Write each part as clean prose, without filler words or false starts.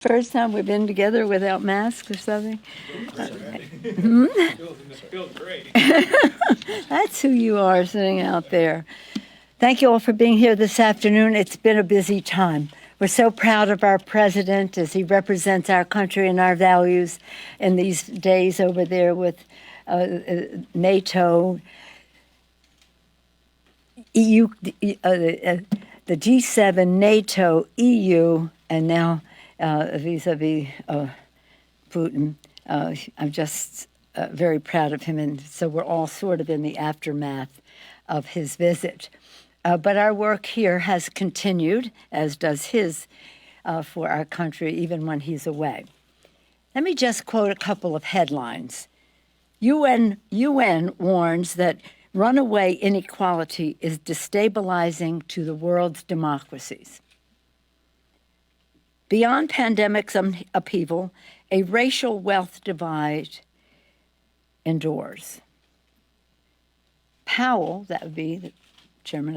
First time we've been together without masks or something? Feels great. That's who you are sitting out there. Thank you all for being here this afternoon. It's been a busy time. We're so proud of our president as he represents our country and our values in these days over there with NATO, EU, the G7, NATO, EU, and now vis-a-vis Putin. I'm just very proud of him, and so we're all sort of in the aftermath of his visit. But our work here has continued, as does his, for our country, even when he's away. Let me just quote a couple of headlines. UN warns that runaway inequality is destabilizing to the world's democracies. Beyond pandemic upheaval, a racial wealth divide endures. Powell, that would be the chairman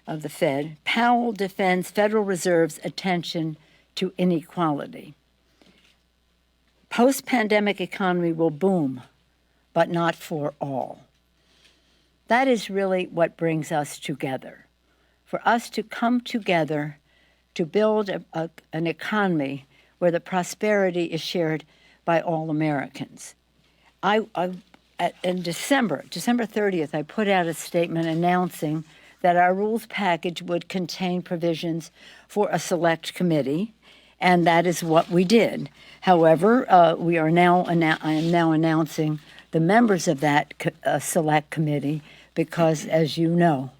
of the Fed, Powell defends Federal Reserve's attention to inequality. Post-pandemic economy will boom, but not for all. That is really what brings us together. For us to come together to build an economy where the prosperity is shared by all Americans. In December 30th, I put out a statement announcing that our rules package would contain provisions for a select committee, and that is what we did. However, I am now announcing the members of that select committee because, as you know,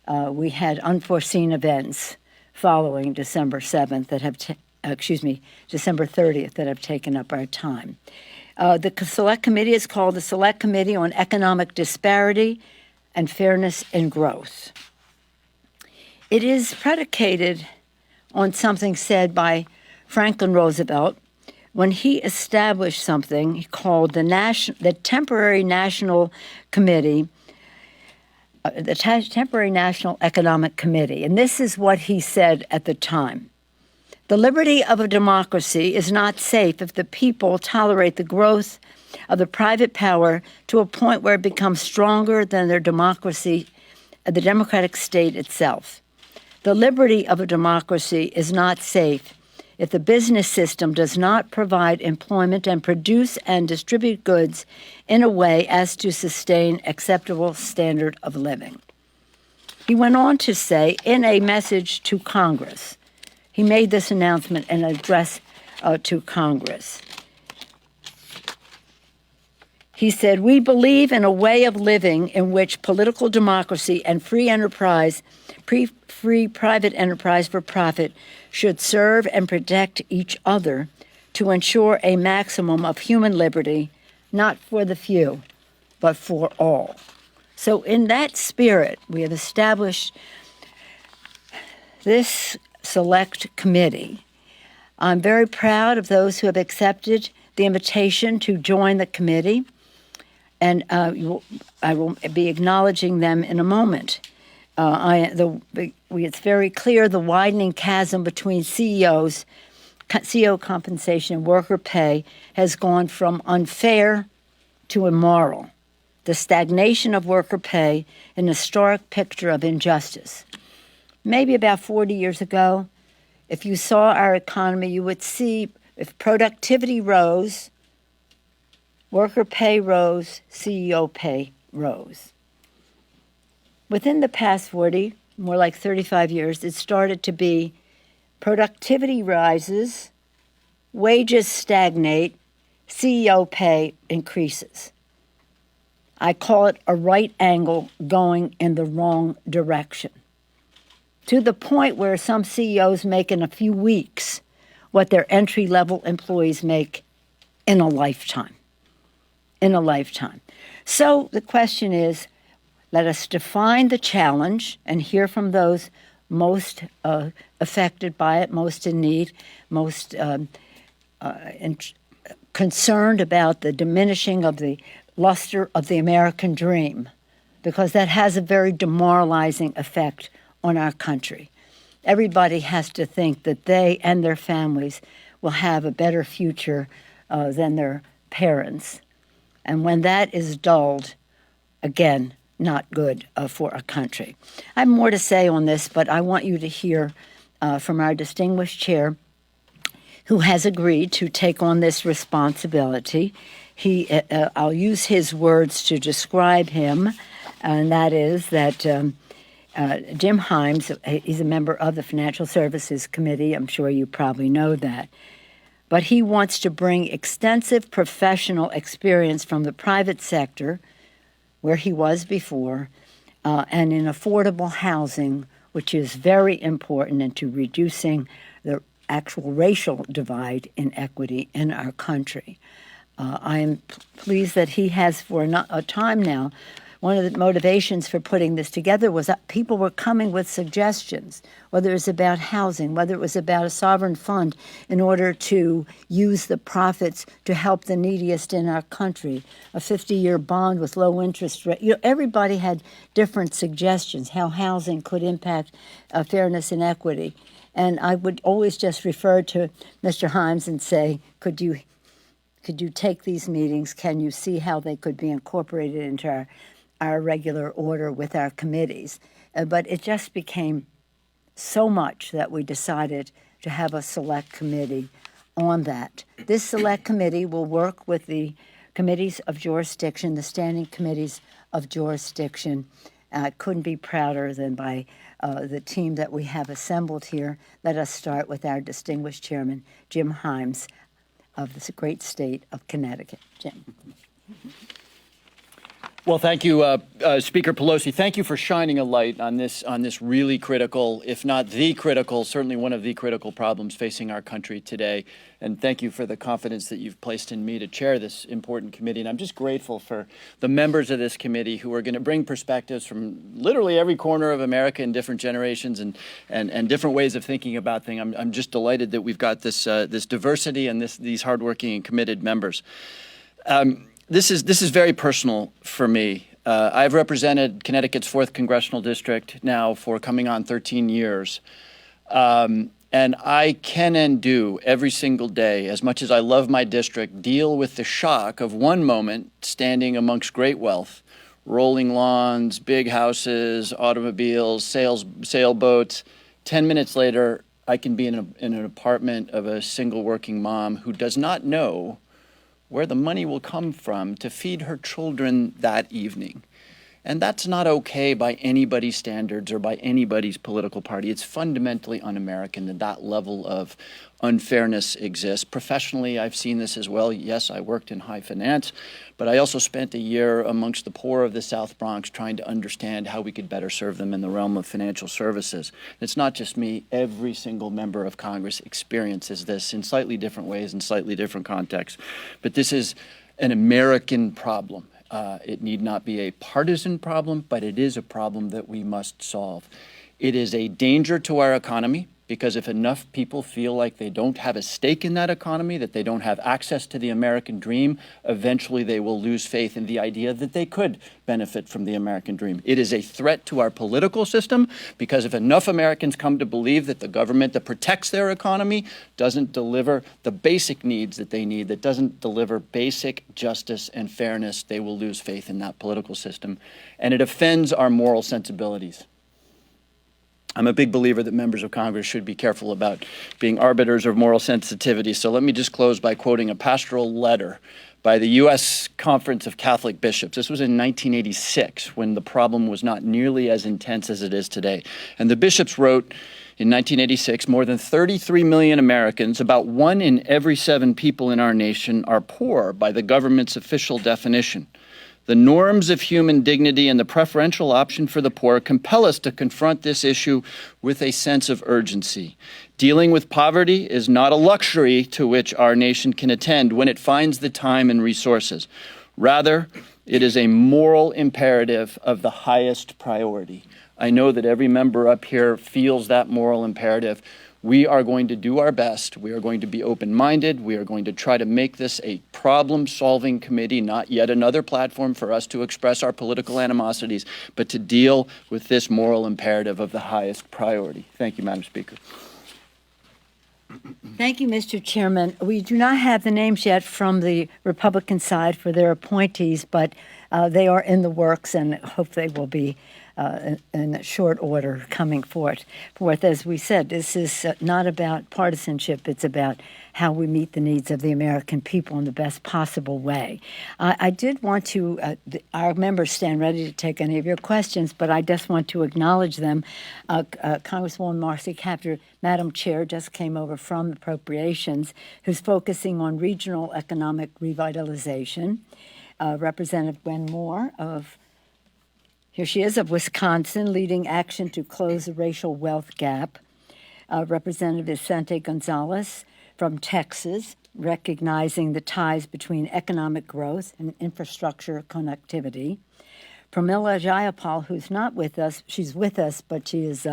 we had unforeseen events following December 7th that have, December 30th that have taken up our time. The Select Committee is called the Select Committee on Economic Disparity and Fairness and Growth. It is predicated on something said by Franklin Roosevelt when he established something called the Temporary National Committee, the Temporary National Economic Committee. And this is what he said at the time. The liberty of a democracy is not safe if the people tolerate the growth of the private power to a point where it becomes stronger than their democracy, the democratic state itself. The liberty of a democracy is not safe if the business system does not provide employment and produce and distribute goods in a way as to sustain acceptable standard of living. He went on to say in a message to Congress, he made this announcement in an address to Congress. He said, "We believe in a way of living in which political democracy and free private enterprise for profit should serve and protect each other to ensure a maximum of human liberty, not for the few, but for all." So in that spirit, we have established this select committee. I'm very proud of those who have accepted the invitation to join the committee, and I will be acknowledging them in a moment. It's very clear the widening chasm between CEO compensation and worker pay has gone from unfair to immoral. The stagnation of worker pay, an historic picture of injustice. Maybe about 40 years ago, if you saw our economy, you would see if productivity rose, worker pay rose, CEO pay rose. Within the past 40, more like 35 years, it started to be productivity rises, wages stagnate, CEO pay increases. I call it a right angle going in the wrong direction, to the point where some CEOs make in a few weeks what their entry-level employees make in a lifetime. So the question is, let us define the challenge and hear from those most affected by it, most in need, most concerned about the diminishing of the luster of the American dream, because that has a very demoralizing effect on our country. Everybody has to think that they and their families will have a better future than their parents. And when that is dulled, again, not good for a country. I have more to say on this, but I want you to hear from our distinguished chair, who has agreed to take on this responsibility. I'll use his words to describe him, and that is that Jim Himes, he's a member of the Financial Services Committee. I'm sure you probably know that. But he wants to bring extensive professional experience from the private sector, where he was before, and in affordable housing, which is very important into reducing the actual racial divide in equity in our country. I am pleased that he has, for a time now, one of the motivations for putting this together was that people were coming with suggestions, whether it was about housing, whether it was about a sovereign fund in order to use the profits to help the neediest in our country, a 50-year bond with low interest rate. Everybody had different suggestions how housing could impact fairness and equity. And I would always just refer to Mr. Himes and say, could you take these meetings? Can you see how they could be incorporated into our regular order with our committees? But it just became so much that we decided to have a select committee on that. This select committee will work with the committees of jurisdiction, the standing committees of jurisdiction. I couldn't be prouder than by the team that we have assembled here. Let us start with our distinguished chairman, Jim Himes, of this great state of Connecticut. Jim. Well, thank you, Speaker Pelosi. Thank you for shining a light on this really critical, if not the critical, certainly one of the critical problems facing our country today. And thank you for the confidence that you've placed in me to chair this important committee. And I'm just grateful for the members of this committee who are going to bring perspectives from literally every corner of America in different generations and different ways of thinking about things. I'm just delighted that we've got this diversity and these hardworking and committed members. This is very personal for me. I've represented Connecticut's 4th Congressional District now for coming on 13 years. And I can and do every single day, as much as I love my district, deal with the shock of one moment standing amongst great wealth, rolling lawns, big houses, automobiles, sailboats. 10 minutes later, I can be in an apartment of a single working mom who does not know where the money will come from to feed her children that evening. And that's not okay by anybody's standards or by anybody's political party. It's fundamentally un-American that that level of unfairness exists. Professionally, I've seen this as well. Yes, I worked in high finance, but I also spent a year amongst the poor of the South Bronx trying to understand how we could better serve them in the realm of financial services. It's not just me. Every single member of Congress experiences this in slightly different ways, in slightly different contexts. But this is an American problem. It need not be a partisan problem, but it is a problem that we must solve. It is a danger to our economy because if enough people feel like they don't have a stake in that economy, that they don't have access to the American dream, eventually they will lose faith in the idea that they could benefit from the American dream. It is a threat to our political system because if enough Americans come to believe that the government that protects their economy doesn't deliver the basic needs that they need, that doesn't deliver basic justice and fairness, they will lose faith in that political system. And it offends our moral sensibilities. I'm a big believer that members of Congress should be careful about being arbiters of moral sensitivity. So let me just close by quoting a pastoral letter by the U.S. Conference of Catholic Bishops. This was in 1986 when the problem was not nearly as intense as it is today. And the bishops wrote in 1986, more than 33 million Americans, about 1 in every 7 people in our nation, are poor by the government's official definition. The norms of human dignity and the preferential option for the poor compel us to confront this issue with a sense of urgency. Dealing with poverty is not a luxury to which our nation can attend when it finds the time and resources. Rather, it is a moral imperative of the highest priority. I know that every member up here feels that moral imperative. We are going to do our best. We are going to be open-minded. We are going to try to make this a problem-solving committee, not yet another platform for us to express our political animosities, but to deal with this moral imperative of the highest priority. Thank you, Madam Speaker. Thank you, Mr. Chairman. We do not have the names yet from the Republican side for their appointees, but they are in the works and hope they will be in short order coming forth. As we said, this is not about partisanship. It's about how we meet the needs of the American people in the best possible way. I did want to, our members stand ready to take any of your questions, but I just want to acknowledge them. Congresswoman Marcy Kaptur, Madam Chair, just came over from Appropriations, who's focusing on regional economic revitalization. Representative Gwen Moore here she is, of Wisconsin, leading action to close the racial wealth gap. Representative Vicente Gonzalez from Texas, recognizing the ties between economic growth and infrastructure connectivity. Pramila Jayapal, who's not with us, she's with us, but she is,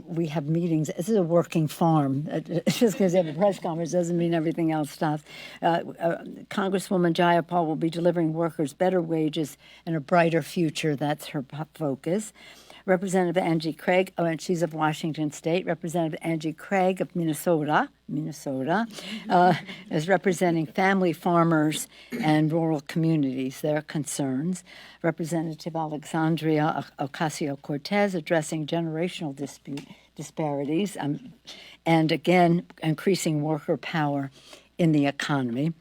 we have meetings. This is a working farm. Just because they have a press conference doesn't mean everything else stops. Congresswoman Jayapal will be delivering workers better wages and a brighter future. That's her focus. Representative Angie Craig, and she's of Washington State. Representative Angie Craig of Minnesota, is representing family farmers and rural communities, their concerns. Representative Alexandria Ocasio-Cortez addressing generational disparities and, again, increasing worker power in the economy.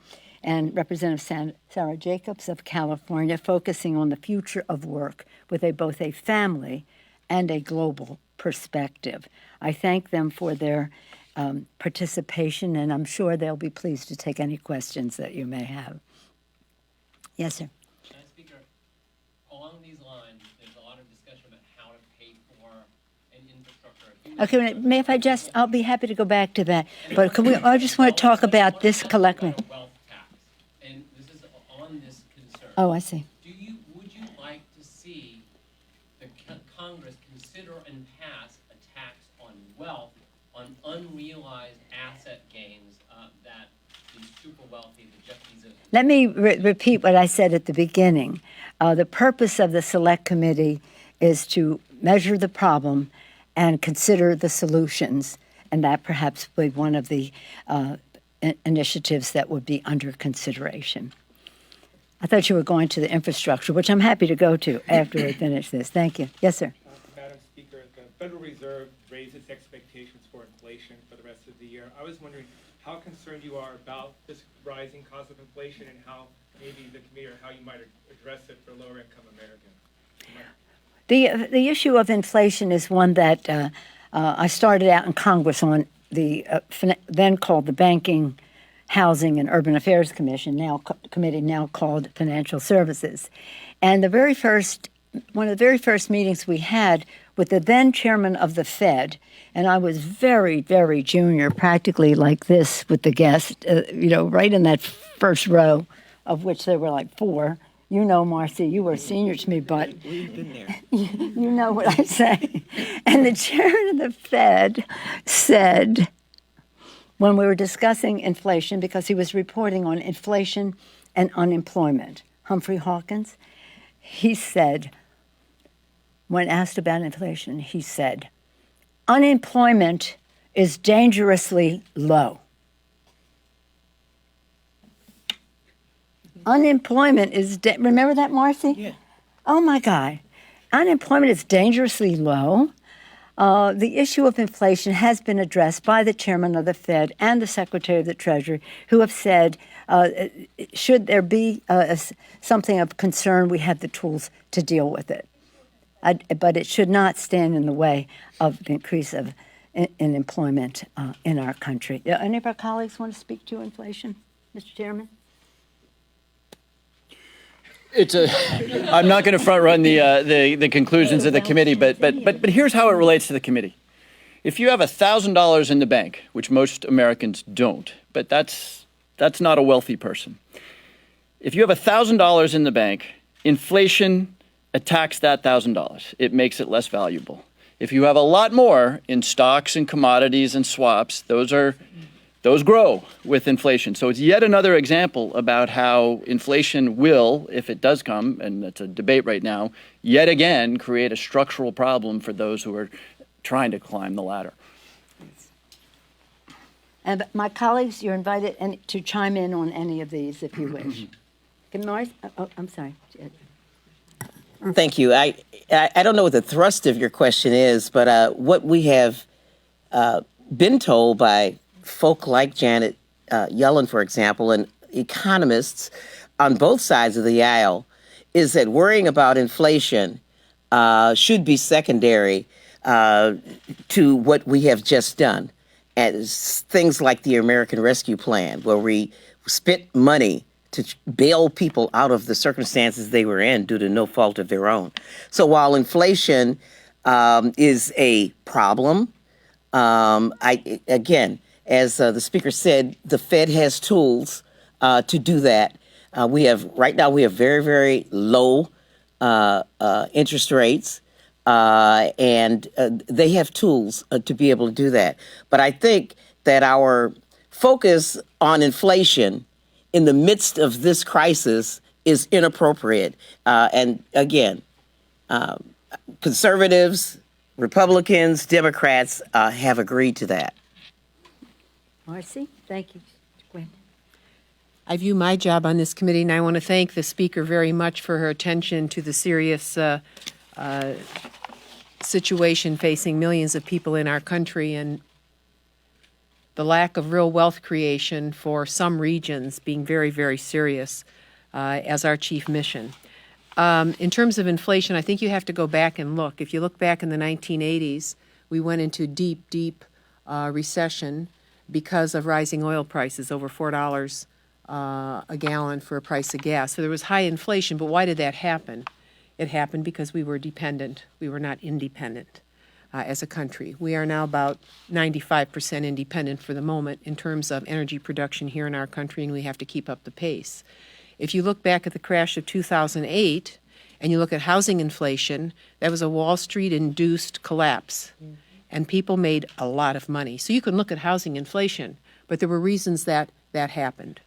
And Representative Sarah Jacobs of California focusing on the future of work with both a family and a global perspective. I thank them for their participation, and I'm sure they'll be pleased to take any questions that you may have. Yes, sir. Madam Speaker, along these lines, there's a lot of discussion about how to pay for an infrastructure. Okay, if I just, I'll be happy to go back to that, but can we, I just want to talk about this collectively. Wealth tax, and this is on this concern. Oh, I see. Would you like to see the Congress consider and pass a tax on wealth, on unrealized asset gains that the super wealthy, the Jeffries of... Let me repeat what I said at the beginning. The purpose of the Select Committee is to measure the problem and consider the solutions, and that perhaps would be one of the initiatives that would be under consideration. I thought you were going to the infrastructure, which I'm happy to go to after we finish this. Thank you. Yes, sir. Madam Speaker, the Federal Reserve raised its expectations for inflation for the rest of the year. I was wondering how concerned you are about this rising cost of inflation and how maybe the committee or how you might address it for lower-income Americans. The issue of inflation is one that I started out in Congress on the then called the Banking, Housing and Urban Affairs Commission, now called Financial Services. And one of the very first meetings we had with the then chairman of the Fed, and I was very, very junior, practically like this with the guest, right in that first row, of which there were like four. You know, Marcy, you were senior to me, but we've been there. You know what I'm saying. And the chairman of the Fed said, when we were discussing inflation, because he was reporting on inflation and unemployment, Humphrey Hawkins, he said, when asked about inflation, he said, unemployment is dangerously low. Unemployment is, remember that, Marcy? Yeah. Oh, my God. Unemployment is dangerously low. The issue of inflation has been addressed by the chairman of the Fed and the Secretary of the Treasury, who have said, should there be something of concern, we have the tools to deal with it. But it should not stand in the way of the increase of in employment in our country. Any of our colleagues want to speak to inflation, Mr. Chairman? I'm not going to front run the conclusions of the committee, but here's how it relates to the committee. If you have $1,000 in the bank, which most Americans don't, but that's not a wealthy person. If you have $1,000 in the bank, inflation attacks that $1,000. It makes it less valuable. If you have a lot more in stocks and commodities and swaps, those grow with inflation. So it's yet another example about how inflation will, if it does come, and it's a debate right now, yet again create a structural problem for those who are trying to climb the ladder. And my colleagues, you're invited to chime in on any of these if you wish. Can Morris? Oh, I'm sorry. Thank you. I don't know what the thrust of your question is, but what we have been told by folk like Janet Yellen, for example, and economists on both sides of the aisle, is that worrying about inflation should be secondary to what we have just done. As things like the American Rescue Plan, where we spent money to bail people out of the circumstances they were in due to no fault of their own. So while inflation is a problem, again, as the speaker said, the Fed has tools to do that. Right now we have very, very low interest rates. And they have tools to be able to do that. But I think that our focus on inflation in the midst of this crisis is inappropriate. And again, conservatives, Republicans, Democrats have agreed to that. Marcy, thank you. Gwen. I view my job on this committee, and I want to thank the speaker very much for her attention to the serious situation facing millions of people in our country and the lack of real wealth creation for some regions being very, very serious as our chief mission. In terms of inflation, I think you have to go back and look. If you look back in the 1980s, we went into deep, deep recession because of rising oil prices, over $4 a gallon for a price of gas. So there was high inflation, but why did that happen? It happened because we were dependent. We were not independent as a country. We are now about 95% independent for the moment in terms of energy production here in our country, and we have to keep up the pace. If you look back at the crash of 2008 and you look at housing inflation, that was a Wall Street-induced collapse, and people made a lot of money. So you can look at housing inflation, but there were reasons that that happened.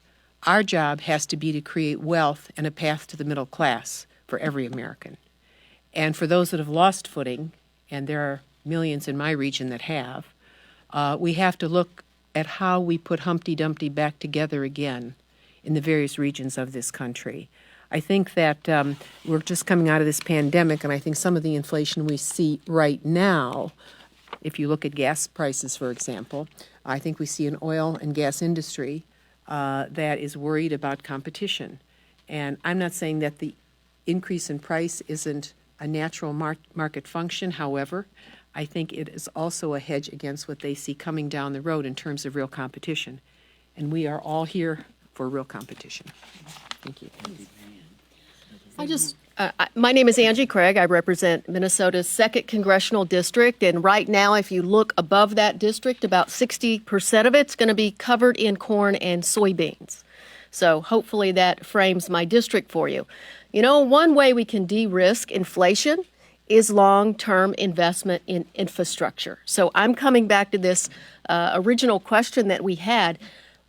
Our job has to be to create wealth and a path to the middle class for every American. And for those that have lost footing, and there are millions in my region that have, we have to look at how we put Humpty Dumpty back together again in the various regions of this country. I think that we're just coming out of this pandemic, and I think some of the inflation we see right now, if you look at gas prices, for example, I think we see an oil and gas industry that is worried about competition. And I'm not saying that the increase in price isn't a natural market function. However, I think it is also a hedge against what they see coming down the road in terms of real competition. And we are all here for real competition. Thank you. My name is Angie Craig. I represent Minnesota's 2nd Congressional District. And right now, if you look above that district, about 60% of it's going to be covered in corn and soybeans. So hopefully that frames my district for you. You know, one way we can de-risk inflation is long-term investment in infrastructure. So I'm coming back to this original question that we had.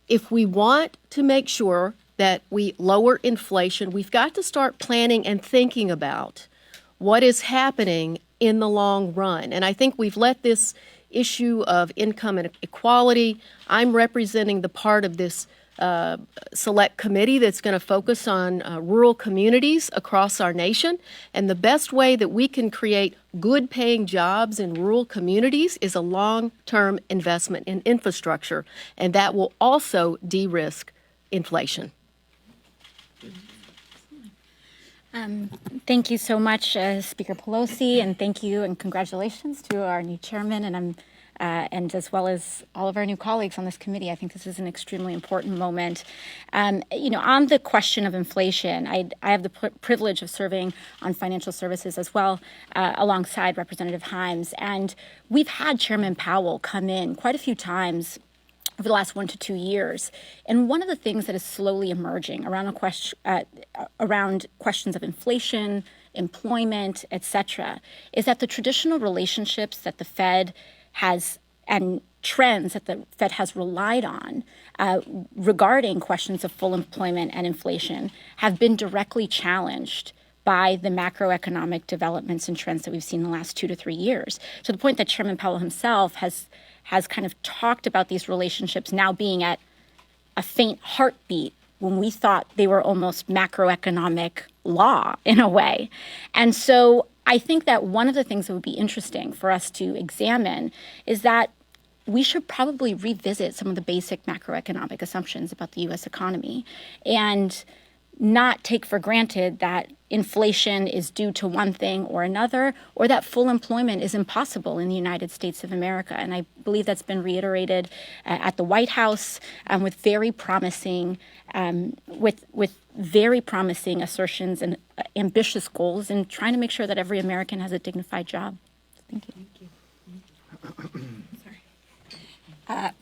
If we want to make sure that we lower inflation, we've got to start planning and thinking about what is happening in the long run. And I think we've let this issue of income inequality, I'm representing the part of this select committee that's going to focus on rural communities across our nation. And the best way that we can create good paying jobs in rural communities is a long-term investment in infrastructure. And that will also de-risk inflation. Thank you so much, Speaker Pelosi, and thank you and congratulations to our new chairman and as well as all of our new colleagues on this committee. I think this is an extremely important moment. On the question of inflation, I have the privilege of serving on financial services as well, alongside Representative Himes. And we've had Chairman Powell come in quite a few times over the last 1 to 2 years. And one of the things that is slowly emerging around questions of inflation, employment, et cetera, is that the traditional relationships that the Fed has and trends that the Fed has relied on regarding questions of full employment and inflation have been directly challenged by the macroeconomic developments and trends that we've seen in the last 2 to 3 years, to the point that Chairman Powell himself has has kind of talked about these relationships now being at a faint heartbeat when we thought they were almost macroeconomic law in a way. And so I think that one of the things that would be interesting for us to examine is that we should probably revisit some of the basic macroeconomic assumptions about the U.S. economy and not take for granted that inflation is due to one thing or another, or that full employment is impossible in the United States of America. And I believe that's been reiterated at the White House with very promising assertions and ambitious goals in trying to make sure that every American has a dignified job. Thank you.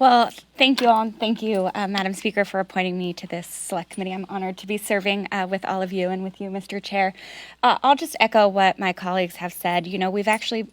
Well, thank you all, and thank you, Madam Speaker, for appointing me to this select committee. I'm honored to be serving with all of you and with you, Mr. Chair. I'll just echo what my colleagues have said. You know, we've actually,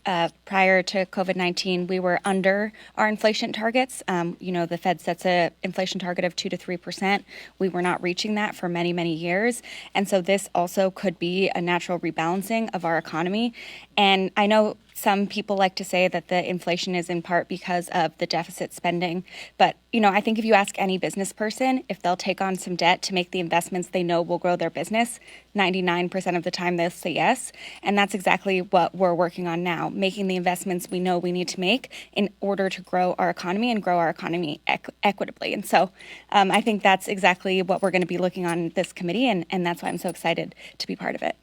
prior to COVID-19, we were under our inflation targets. You know, the Fed sets an inflation target of 2 to 3%. We were not reaching that for many, many years. And so this also could be a natural rebalancing of our economy. And I know some people like to say that the inflation is in part because of the deficit spending. But, you know, I think if you ask any business person if they'll take on some debt to make the investments they know will grow their business, 99% of the time they'll say yes. And that's exactly what we're working on now, making the investments we know we need to make in order to grow our economy and grow our economy equitably. And so I think that's exactly what we're going to be looking on this committee. And that's why I'm so excited to be part of it.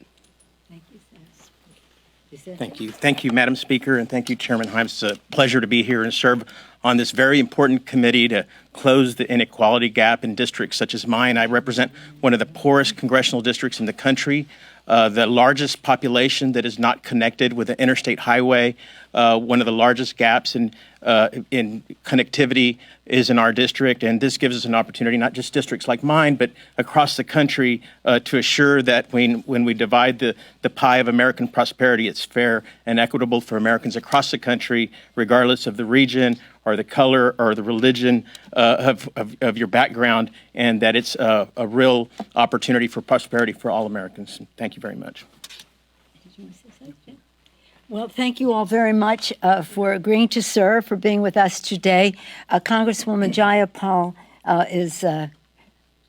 Thank you. Thank you, Madam Speaker, and thank you, Chairman Himes. It's a pleasure to be here and serve on this very important committee to close the inequality gap in districts such as mine. I represent one of the poorest congressional districts in the country, the largest population that is not connected with an interstate highway. One of the largest gaps in connectivity is in our district, and this gives us an opportunity, not just districts like mine, but across the country, to assure that when we divide the pie of American prosperity, it's fair and equitable for Americans across the country, regardless of the region or the color or the religion of your background, and that it's a real opportunity for prosperity for all Americans. Thank you very much. Well, thank you all very much for agreeing to serve, for being with us today. Congresswoman Jayapal is an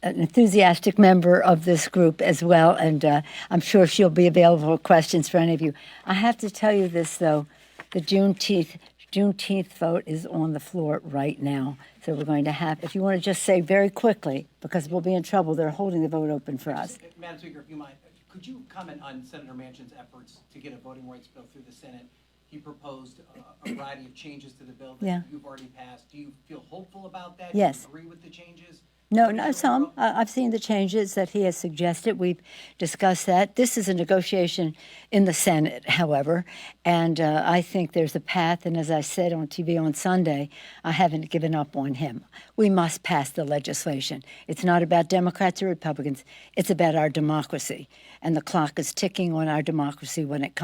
enthusiastic member of this group as well, and I'm sure she'll be available for questions for any of you. I have to tell you this, though. The Juneteenth vote is on the floor right now. So we're going to have, if you want to just say very quickly, because we'll be in trouble, they're holding the vote open for us. Madam Speaker, if you might, could you comment on Senator Manchin's efforts to get a voting rights bill through the Senate? He proposed a variety of changes to the bill that you've already passed. Do you feel hopeful about that? Yes. Do you agree with the changes? No, some. I've seen the changes that he has suggested. We've discussed that. This is a negotiation in the Senate, however, and I think there's a path. And as I said on TV on Sunday, I haven't given up on him. We must pass the legislation. It's not about Democrats or Republicans. It's about our democracy. And the clock is ticking on our democracy when it comes